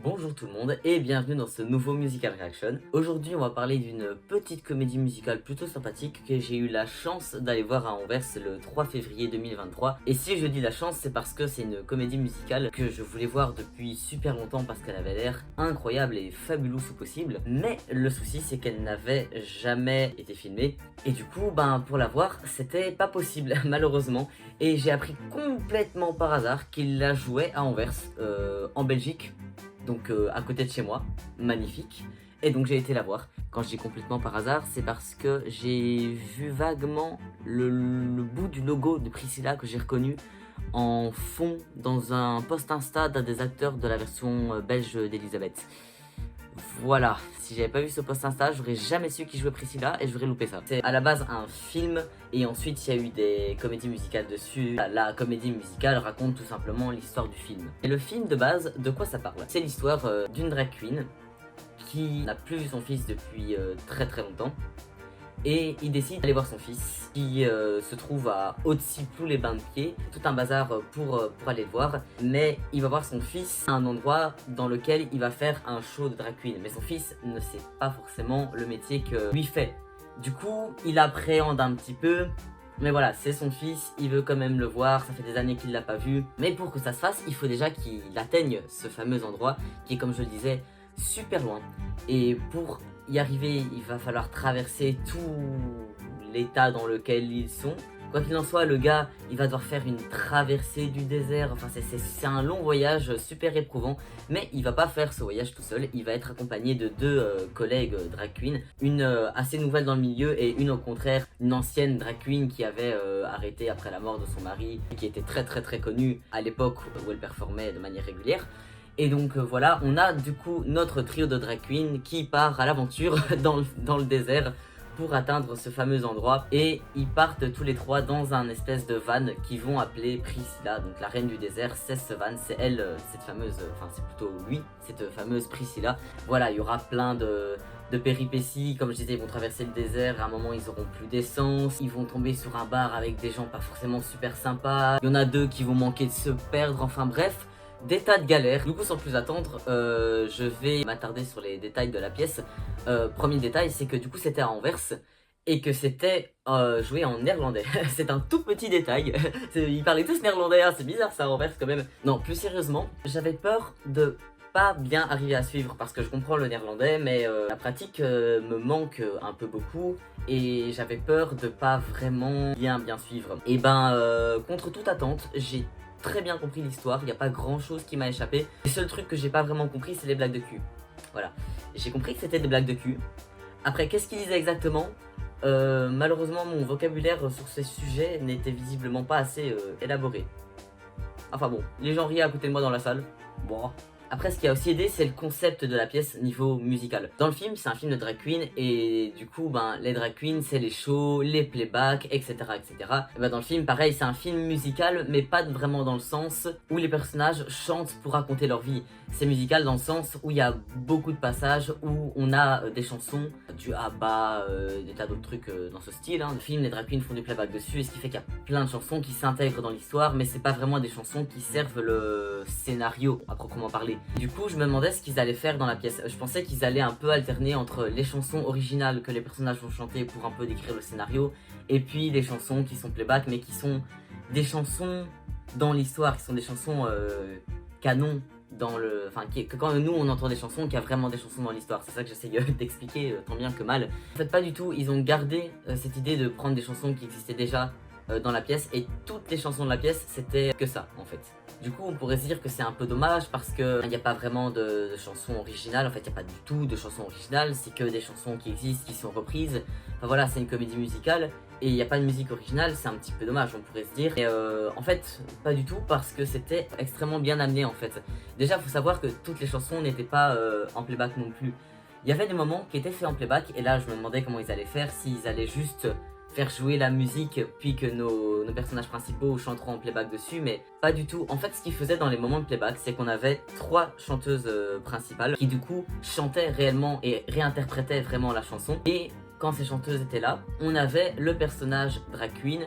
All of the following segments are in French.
Bonjour tout le monde et bienvenue dans ce nouveau Musical Reaction. Aujourd'hui on va parler d'une petite comédie musicale plutôt sympathique que j'ai eu la chance d'aller voir à Anvers le 3 février 2023. Et si je dis la chance, c'est parce que c'est une comédie musicale que je voulais voir depuis super longtemps parce qu'elle avait l'air incroyable et fabuleuse au possible. Mais le souci c'est qu'elle n'avait jamais été filmée et du coup pour la voir c'était pas possible malheureusement. Et j'ai appris complètement par hasard qu'il la jouait à Anvers en Belgique. Donc à côté de chez moi, magnifique. Et donc j'ai été la voir. Quand je dis complètement par hasard, c'est parce que j'ai vu vaguement le bout du logo de Priscilla que j'ai reconnu en fond dans un post Insta d'un des acteurs de la version belge d'Elisabeth. Voilà, si j'avais pas vu ce post Insta, j'aurais jamais su qui jouait Priscilla et j'aurais loupé ça. C'est à la base un film et ensuite il y a eu des comédies musicales dessus. La comédie musicale raconte tout simplement l'histoire du film. Et le film de base, de quoi ça parle? C'est l'histoire d'une drag queen qui n'a plus vu son fils depuis très longtemps. Et il décide d'aller voir son fils qui se trouve à Haute-Ciplou-les-Bains-de-Pied. Tout un bazar pour aller le voir. Mais il va voir son fils à un endroit dans lequel il va faire un show de drag queen. Mais son fils ne sait pas forcément le métier que lui fait. Du coup, il appréhende un petit peu. Mais voilà, c'est son fils, il veut quand même le voir, ça fait des années qu'il l'a pas vu. Mais pour que ça se fasse, il faut déjà qu'il atteigne ce fameux endroit qui est, comme je le disais, super loin. Et pour y arriver, il va falloir traverser tout l'état dans lequel ils sont. Quoi qu'il en soit, le gars, il va devoir faire une traversée du désert. Enfin, c'est un long voyage super éprouvant. Mais il va pas faire ce voyage tout seul. Il va être accompagné de deux collègues drag queen. Une assez nouvelle dans le milieu et une au contraire, une ancienne drag queen qui avait arrêté après la mort de son mari. Et qui était très connue à l'époque où elle performait de manière régulière. Et donc voilà, on a du coup notre trio de drag queen qui part à l'aventure dans le désert pour atteindre ce fameux endroit. Et ils partent tous les trois dans un espèce de van qu'ils vont appeler Priscilla. Donc la reine du désert, c'est ce van, c'est elle, cette fameuse, enfin c'est plutôt lui, cette fameuse Priscilla. Voilà, il y aura plein de péripéties, comme je disais, ils vont traverser le désert, à un moment ils auront plus d'essence, ils vont tomber sur un bar avec des gens pas forcément super sympas, il y en a deux qui vont manquer de se perdre, enfin bref, des tas de galères. Du coup, sans plus attendre, je vais m'attarder sur les détails de la pièce. Premier détail, c'est que du coup c'était à Anvers et que c'était joué en néerlandais. C'est un tout petit détail. Ils parlaient tous néerlandais, hein, c'est bizarre ça, Anvers quand même. Non, plus sérieusement, j'avais peur de pas bien arriver à suivre parce que je comprends le néerlandais, mais la pratique me manque un peu beaucoup et j'avais peur de pas vraiment bien suivre. Et contre toute attente, j'ai très bien compris l'histoire, il n'y a pas grand chose qui m'a échappé. Le seul truc que j'ai pas vraiment compris, c'est les blagues de cul. Voilà, j'ai compris que c'était des blagues de cul. Après, qu'est-ce qu'il disait exactement? Malheureusement, mon vocabulaire sur ces sujets n'était visiblement pas assez élaboré. Enfin bon, les gens riaient à côté de moi dans la salle. Bon. Après, ce qui a aussi aidé, c'est le concept de la pièce niveau musical. Dans le film, c'est un film de drag queen et du coup, les drag queens, c'est les shows, les playbacks, etc. Et dans le film, pareil, c'est un film musical, mais pas vraiment dans le sens où les personnages chantent pour raconter leur vie. C'est musical dans le sens où il y a beaucoup de passages où on a des chansons, du ABBA, des tas d'autres trucs dans ce style. Hein. Le film, les drag queens font du playback dessus, ce qui fait qu'il y a plein de chansons qui s'intègrent dans l'histoire, mais c'est pas vraiment des chansons qui servent le scénario à proprement parler. Du coup, je me demandais ce qu'ils allaient faire dans la pièce. Je pensais qu'ils allaient un peu alterner entre les chansons originales que les personnages vont chanter pour un peu décrire le scénario, et puis les chansons qui sont playback, mais qui sont des chansons dans l'histoire, qui sont des chansons canon. Que quand nous on entend des chansons, qu'il y a vraiment des chansons dans l'histoire. C'est ça que j'essaye d'expliquer tant bien que mal. En fait, pas du tout, ils ont gardé cette idée de prendre des chansons qui existaient déjà dans la pièce, et toutes les chansons de la pièce c'était que ça en fait. Du coup on pourrait se dire que c'est un peu dommage parce que il n'y a pas vraiment de chansons originales, en fait il n'y a pas du tout de chansons originales, c'est que des chansons qui existent, qui sont reprises. Enfin voilà, c'est une comédie musicale et il n'y a pas de musique originale, c'est un petit peu dommage on pourrait se dire. Et en fait pas du tout, parce que c'était extrêmement bien amené en fait. Déjà faut savoir que toutes les chansons n'étaient pas en playback non plus. Il y avait des moments qui étaient faits en playback et là je me demandais comment ils allaient faire, s'ils allaient juste faire jouer la musique puis que nos personnages principaux chanteront en playback dessus, mais pas du tout. En fait, ce qu'ils faisaient dans les moments de playback, c'est qu'on avait trois chanteuses principales qui du coup chantaient réellement et réinterprétaient vraiment la chanson. Et quand ces chanteuses étaient là, on avait le personnage drag queen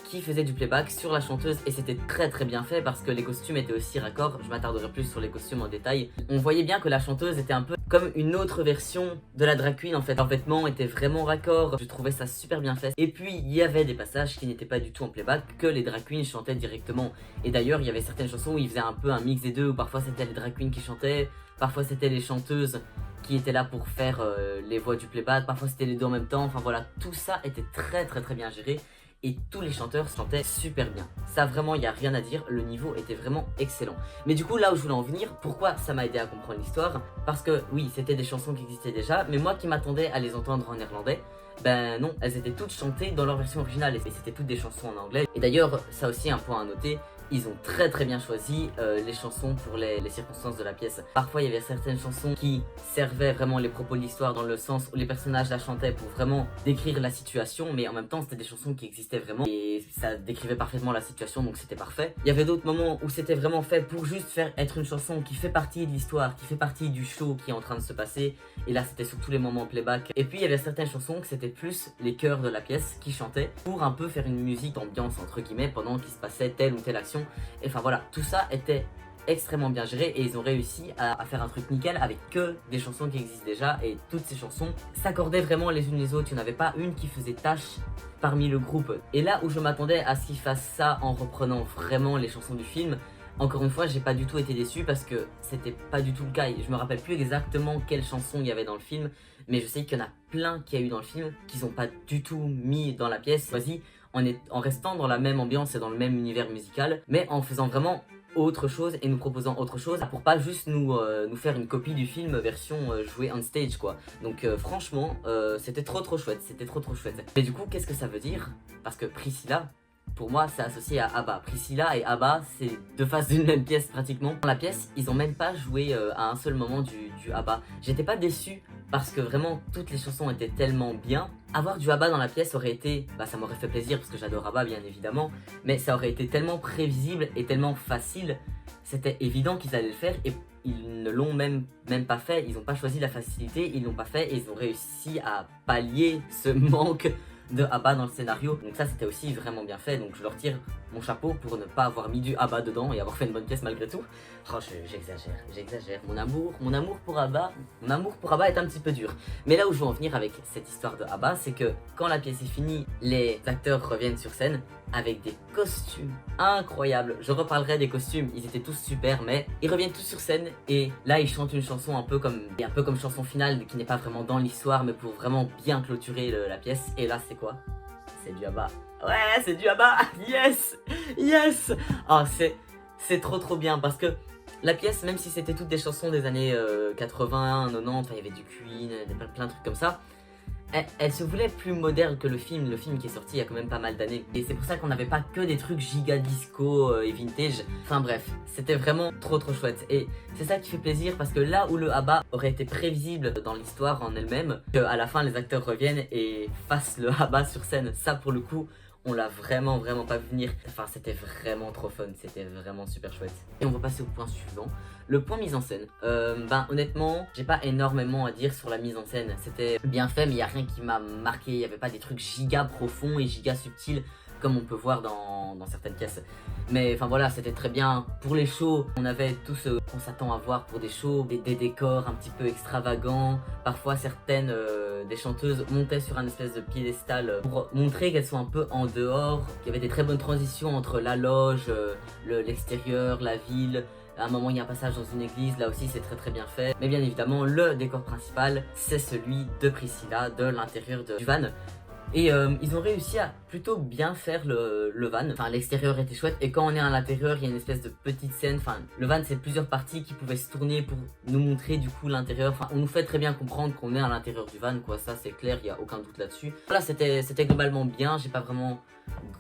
qui faisait du playback sur la chanteuse et c'était très très bien fait parce que les costumes étaient aussi raccords. Je m'attarderai plus sur les costumes en détail. On voyait bien que la chanteuse était un peu comme une autre version de la drag queen en fait. Leurs vêtements étaient vraiment raccords, je trouvais ça super bien fait. Et puis il y avait des passages qui n'étaient pas du tout en playback, que les drag queens chantaient directement. Et d'ailleurs il y avait certaines chansons où ils faisaient un peu un mix des deux, où parfois c'était les drag queens qui chantaient, parfois c'était les chanteuses qui étaient là pour faire les voix du playback, parfois c'était les deux en même temps. Enfin voilà, tout ça était très très très bien géré. Et tous les chanteurs chantaient super bien. Ça vraiment, il n'y a rien à dire, le niveau était vraiment excellent. Mais du coup, là où je voulais en venir, pourquoi ça m'a aidé à comprendre l'histoire? Parce que oui, c'était des chansons qui existaient déjà, mais moi qui m'attendais à les entendre en néerlandais, ben non, elles étaient toutes chantées dans leur version originale et c'était toutes des chansons en anglais. Et d'ailleurs, ça aussi un point à noter, ils ont très très bien choisi les chansons pour les circonstances de la pièce. Parfois il y avait certaines chansons qui servaient vraiment les propos de l'histoire dans le sens où les personnages la chantaient pour vraiment décrire la situation, mais en même temps c'était des chansons qui existaient vraiment et ça décrivait parfaitement la situation, donc c'était parfait. Il y avait d'autres moments où c'était vraiment fait pour juste faire être une chanson qui fait partie de l'histoire, qui fait partie du show qui est en train de se passer, et là c'était surtout les moments playback. Et puis il y avait certaines chansons que c'était plus les chœurs de la pièce qui chantaient pour un peu faire une musique d'ambiance entre guillemets pendant qu'il se passait telle ou telle action. Et enfin voilà, tout ça était extrêmement bien géré et ils ont réussi à faire un truc nickel avec que des chansons qui existent déjà, et toutes ces chansons s'accordaient vraiment les unes les autres. Il n'y en avait pas une qui faisait tâche parmi le groupe. Et là où je m'attendais à ce qu'ils fassent ça en reprenant vraiment les chansons du film, encore une fois j'ai pas du tout été déçu parce que c'était pas du tout le cas. Je me rappelle plus exactement quelles chansons il y avait dans le film, mais je sais qu'il y en a plein qu'il y a eu dans le film qu'ils ont pas du tout mis dans la pièce. Vas-y, en restant dans la même ambiance et dans le même univers musical, mais en faisant vraiment autre chose et nous proposant autre chose pour pas juste nous faire une copie du film version jouée on stage quoi. Donc franchement c'était trop chouette, c'était trop chouette. Mais du coup qu'est-ce que ça veut dire? Parce que Priscilla, pour moi c'est associé à ABBA. Priscilla et ABBA c'est deux faces d'une même pièce pratiquement. Dans la pièce ils ont même pas joué à un seul moment du ABBA. J'étais pas déçu parce que vraiment toutes les chansons étaient tellement bien. Avoir du ABBA dans la pièce aurait été, ça m'aurait fait plaisir parce que j'adore ABBA bien évidemment, mais ça aurait été tellement prévisible et tellement facile. C'était évident qu'ils allaient le faire et ils ne l'ont même pas fait. Ils n'ont pas choisi la facilité, ils l'ont pas fait et ils ont réussi à pallier ce manque de ABBA dans le scénario. Donc ça c'était aussi vraiment bien fait, donc je leur tire mon chapeau pour ne pas avoir mis du ABBA dedans et avoir fait une bonne pièce malgré tout. Oh j'exagère, mon amour pour ABBA est un petit peu dur. Mais là où je veux en venir avec cette histoire de ABBA, c'est que quand la pièce est finie, les acteurs reviennent sur scène avec des costumes incroyables. Je reparlerai des costumes, ils étaient tous super, mais ils reviennent tous sur scène et là ils chantent une chanson un peu comme chanson finale qui n'est pas vraiment dans l'histoire mais pour vraiment bien clôturer la pièce. Et là c'est quoi? C'est du ABBA. Ouais, c'est du ABBA. Yes. Oh, c'est trop bien parce que la pièce, même si c'était toutes des chansons des années 80, 90, enfin il y avait du Queen, plein de trucs comme ça, elle se voulait plus moderne que le film qui est sorti il y a quand même pas mal d'années. Et c'est pour ça qu'on n'avait pas que des trucs giga disco et vintage. Enfin bref, c'était vraiment trop chouette. Et c'est ça qui fait plaisir parce que là où le ABBA aurait été prévisible dans l'histoire en elle-même, qu'à la fin les acteurs reviennent et fassent le ABBA sur scène, ça pour le coup, on l'a vraiment pas vu venir. Enfin c'était vraiment trop fun, c'était vraiment super chouette. Et on va passer au point suivant, le point mise en scène. Honnêtement, j'ai pas énormément à dire sur la mise en scène. C'était bien fait mais il y a rien qui m'a marqué, il y avait pas des trucs giga profonds et giga subtils comme on peut voir dans certaines pièces. Mais enfin voilà, c'était très bien. Pour les shows, on avait tout ce qu'on s'attend à voir pour des shows, des décors un petit peu extravagants. Parfois certaines des chanteuses montaient sur un espèce de piédestal pour montrer qu'elles sont un peu en dehors. Il y avait des très bonnes transitions entre la loge, l'extérieur, la ville. À un moment il y a un passage dans une église, là aussi c'est très bien fait. Mais bien évidemment le décor principal c'est celui de Priscilla, de l'intérieur du van. Et ils ont réussi à plutôt bien faire le van. Enfin l'extérieur était chouette et quand on est à l'intérieur il y a une espèce de petite scène. Enfin le van c'est plusieurs parties qui pouvaient se tourner pour nous montrer du coup l'intérieur. Enfin on nous fait très bien comprendre qu'on est à l'intérieur du van quoi, ça c'est clair, il n'y a aucun doute là-dessus. Voilà, c'était globalement bien, j'ai pas vraiment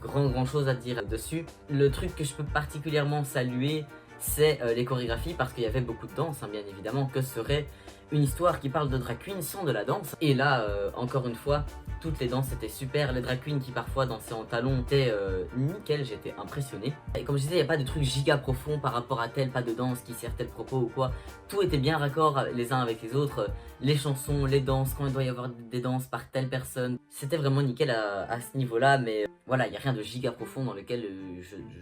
grand chose à dire dessus. Le truc que je peux particulièrement saluer c'est les chorégraphies parce qu'il y avait beaucoup de danse bien évidemment, que serait une histoire qui parle de drag queen sans de la danse. Et là, encore une fois, toutes les danses étaient super, les drag queens qui parfois dansaient en talons étaient nickel, j'étais impressionné. Et comme je disais, il n'y a pas de truc giga profond par rapport à tel pas de danse qui sert tel propos ou quoi. Tout était bien raccord les uns avec les autres, les chansons, les danses, quand il doit y avoir des danses par telle personne. C'était vraiment nickel à ce niveau-là, mais voilà, il n'y a rien de giga profond dans lequel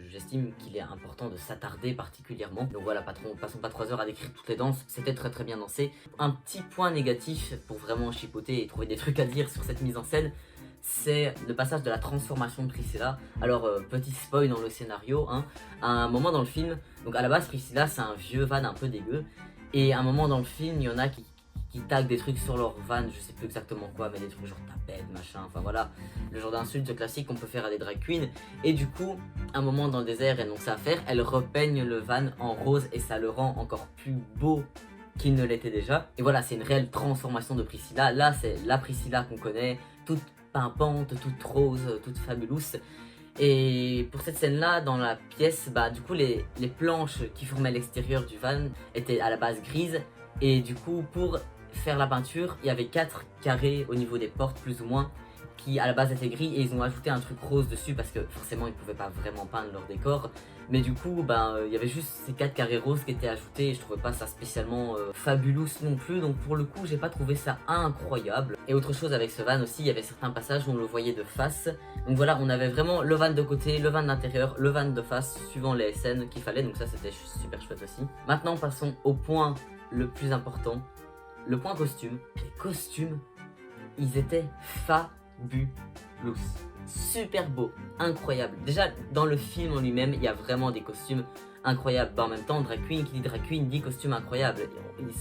j'estime qu'il est important de s'attarder particulièrement. Donc voilà, passons pas 3 heures à décrire toutes les danses, c'était très bien dansé. Un petit point négatif pour vraiment chipoter et trouver des trucs à dire sur cette mise en scène, c'est le passage de la transformation de Priscilla. Alors, petit spoil dans le scénario, hein, à un moment dans le film, donc à la base Priscilla c'est un vieux van un peu dégueu, et à un moment dans le film, il y en a qui taguent des trucs sur leur van, je sais plus exactement quoi, mais des trucs genre tapette, machin, enfin voilà, le genre d'insulte classique qu'on peut faire à des drag queens. Et du coup, un moment dans le désert, et donc ça à faire, elle repeigne le van en rose et ça le rend encore plus beau qu'il ne l'était déjà. Et voilà, c'est une réelle transformation de Priscilla. Là, c'est la Priscilla qu'on connaît, toute pimpante, toute rose, toute fabuleuse. Et pour cette scène-là, dans la pièce, bah du coup, les planches qui formaient l'extérieur du van étaient à la base grises. Et du coup, pour faire la peinture, il y avait 4 carrés au niveau des portes, plus ou moins, qui à la base étaient gris, et ils ont ajouté un truc rose dessus parce que forcément ils pouvaient pas vraiment peindre leur décor. Mais du coup, il y avait juste ces 4 carrés roses qui étaient ajoutés, et je trouvais pas ça spécialement fabulous non plus. Donc pour le coup, j'ai pas trouvé ça incroyable. Et autre chose avec ce van aussi, il y avait certains passages où on le voyait de face. Donc voilà, on avait vraiment le van de côté, le van d'intérieur, le van de face, suivant les scènes qu'il fallait. Donc ça, c'était super chouette aussi. Maintenant, passons au point le plus important, le point costume. Les costumes, ils étaient fabulous, super beaux, incroyables. Déjà dans le film en lui-même, il y a vraiment des costumes incroyables. En même temps, drag queen qui dit drag queen dit costume incroyable.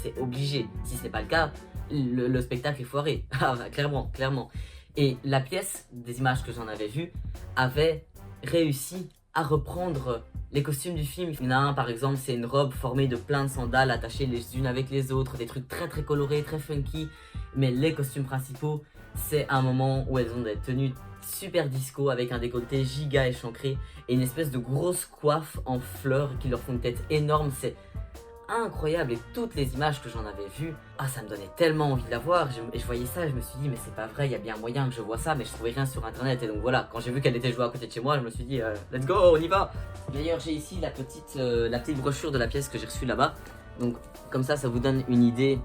C'est obligé. Si ce n'est pas le cas, le spectacle est foiré. Clairement. Et la pièce, des images que j'en avais vues, avait réussi à reprendre les costumes du film. Il y en a un par exemple, c'est une robe formée de plein de sandales attachées les unes avec les autres, des trucs très colorés, très funky. Mais les costumes principaux, c'est un moment où elles ont des tenues super disco avec un décolleté giga échancré et une espèce de grosse coiffe en fleurs qui leur font une tête énorme. C'est incroyable, et toutes les images que j'en avais vues, ça me donnait tellement envie de la voir. Et je voyais ça et je me suis dit mais c'est pas vrai, il y a bien moyen que je vois ça, mais je trouvais rien sur internet. Et donc voilà, quand j'ai vu qu'elle était jouée à côté de chez moi, je me suis dit let's go, on y va. D'ailleurs j'ai ici la petite brochure de la pièce que j'ai reçue là-bas, donc comme ça vous donne une idée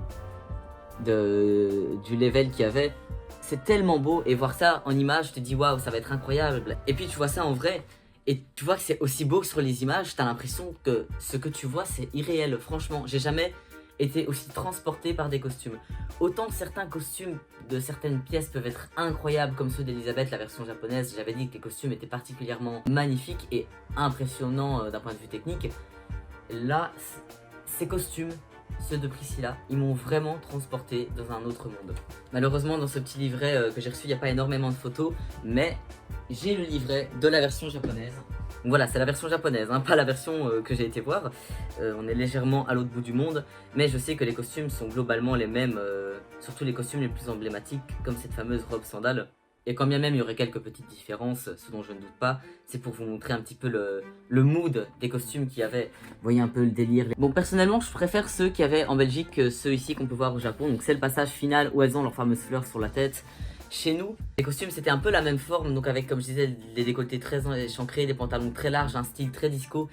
du level qu'il y avait. C'est tellement beau, et voir ça en image, je te dis waouh, ça va être incroyable. Et puis tu vois ça en vrai, et tu vois que c'est aussi beau que sur les images. T'as l'impression que ce que tu vois c'est irréel. Franchement, j'ai jamais été aussi transporté par des costumes. Autant certains costumes de certaines pièces peuvent être incroyables, comme ceux d'Elisabeth, la version japonaise. J'avais dit que les costumes étaient particulièrement magnifiques et impressionnants d'un point de vue technique. Là, ces costumes, ceux de Priscilla, ils m'ont vraiment transporté dans un autre monde. Malheureusement, dans ce petit livret que j'ai reçu, il n'y a pas énormément de photos, mais j'ai le livret de la version japonaise. Donc voilà, c'est la version japonaise, hein, pas la version que j'ai été voir. On est légèrement à l'autre bout du monde, mais je sais que les costumes sont globalement les mêmes, surtout les costumes les plus emblématiques, comme cette fameuse robe sandale. Et quand bien même il y aurait quelques petites différences, ce dont je ne doute pas, c'est pour vous montrer un petit peu le mood des costumes qu'il y avait. Vous voyez un peu le délire. Bon, personnellement, je préfère ceux qu'il y avait en Belgique que ceux ici qu'on peut voir au Japon. Donc c'est le passage final où elles ont leurs fameuses fleurs sur la tête. Chez nous, les costumes c'était un peu la même forme, donc avec, comme je disais, des décolletés très échancrés, des pantalons très larges, un style très disco.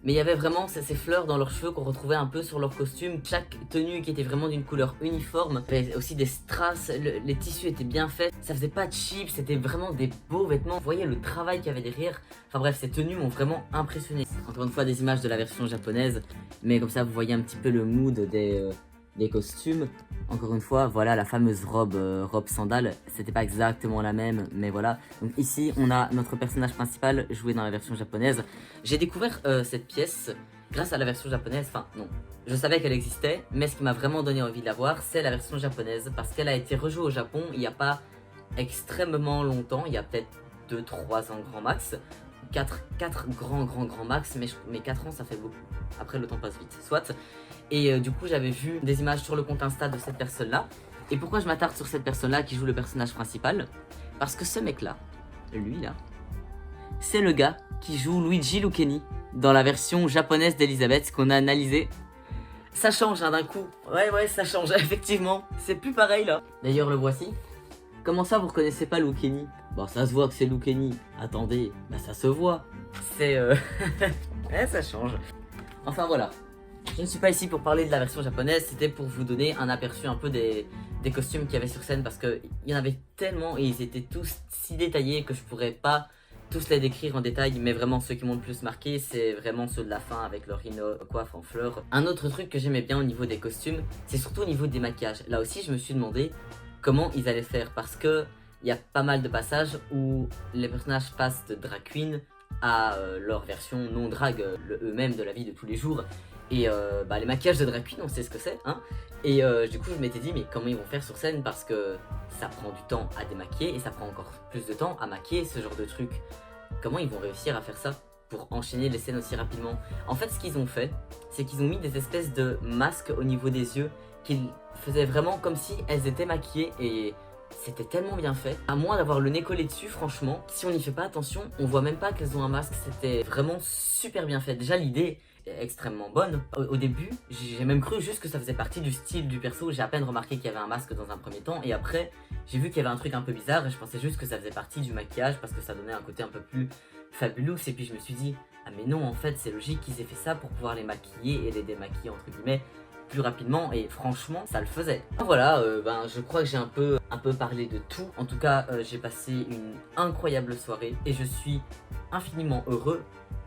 Mais il y avait vraiment ces fleurs dans leurs cheveux qu'on retrouvait un peu sur leurs costumes. Chaque tenue qui était vraiment d'une couleur uniforme. Il y avait aussi des strass, les tissus étaient bien faits. Ça faisait pas cheap, c'était vraiment des beaux vêtements. Vous voyez le travail qu'il y avait derrière. Enfin bref, ces tenues m'ont vraiment impressionné. Encore une fois, des images de la version japonaise. Mais comme ça, vous voyez un petit peu le mood des costumes. Encore une fois, voilà la fameuse robe sandale. C'était pas exactement la même, mais voilà. Donc ici, on a notre personnage principal joué dans la version japonaise. J'ai découvert cette pièce grâce à la version japonaise. Enfin, non. Je savais qu'elle existait, mais ce qui m'a vraiment donné envie de la voir, c'est la version japonaise. Parce qu'elle a été rejouée au Japon il n'y a pas extrêmement longtemps. Il y a peut-être 2-3 ans grand max. 4 grands max, mais 4 ans ça fait beaucoup. Après le temps passe vite, soit. Et du coup j'avais vu des images sur le compte Insta de cette personne là. Et pourquoi je m'attarde sur cette personne là qui joue le personnage principal? Parce que ce mec là, lui là, c'est le gars qui joue Luigi Lucchini dans la version japonaise d'Elisabeth qu'on a analysée. Ça change hein, d'un coup. Ouais, ça change, effectivement. C'est plus pareil là. D'ailleurs, le voici. Comment ça, vous reconnaissez pas Lucchini? Bon, ça se voit que c'est Lucchini. Attendez, bah ça se voit. C'est ouais, ça change. Enfin voilà. Je ne suis pas ici pour parler de la version japonaise, c'était pour vous donner un aperçu un peu des costumes qu'il y avait sur scène parce qu'il y en avait tellement et ils étaient tous si détaillés que je pourrais pas tous les décrire en détail, mais vraiment ceux qui m'ont le plus marqué, c'est vraiment ceux de la fin avec leur coiffe en fleurs. Un autre truc que j'aimais bien au niveau des costumes, c'est surtout au niveau des maquillages. Là aussi, je me suis demandé comment ils allaient faire parce que il y a pas mal de passages où les personnages passent de drag queen à leur version non drag, eux-mêmes de la vie de tous les jours. Et bah, les maquillages de drag queen, on sait ce que c'est, hein. Et du coup, je m'étais dit, mais comment ils vont faire sur scène parce que ça prend du temps à démaquiller et ça prend encore plus de temps à maquiller ce genre de truc. Comment ils vont réussir à faire ça pour enchaîner les scènes aussi rapidement? En fait, ce qu'ils ont fait, c'est qu'ils ont mis des espèces de masques au niveau des yeux qu'ils faisaient vraiment comme si elles étaient maquillées et c'était tellement bien fait. À moins d'avoir le nez collé dessus, franchement, si on n'y fait pas attention, on voit même pas qu'elles ont un masque. C'était vraiment super bien fait. Déjà, l'idée est extrêmement bonne. Au début, j'ai même cru juste que ça faisait partie du style du perso. J'ai à peine remarqué qu'il y avait un masque dans un premier temps. Et après, j'ai vu qu'il y avait un truc un peu bizarre. Et je pensais juste que ça faisait partie du maquillage parce que ça donnait un côté un peu plus fabuleux. Et puis je me suis dit, ah mais non, en fait, c'est logique qu'ils aient fait ça pour pouvoir les maquiller et les démaquiller, entre guillemets, plus rapidement, et franchement ça le faisait. Voilà, je crois que j'ai un peu parlé de tout. En tout cas, j'ai passé une incroyable soirée et je suis infiniment heureux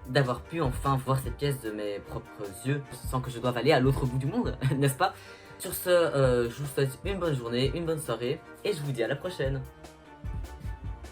d'avoir pu enfin voir cette pièce de mes propres yeux sans que je doive aller à l'autre bout du monde, n'est-ce pas? Sur ce, je vous souhaite une bonne journée, une bonne soirée et je vous dis à la prochaine.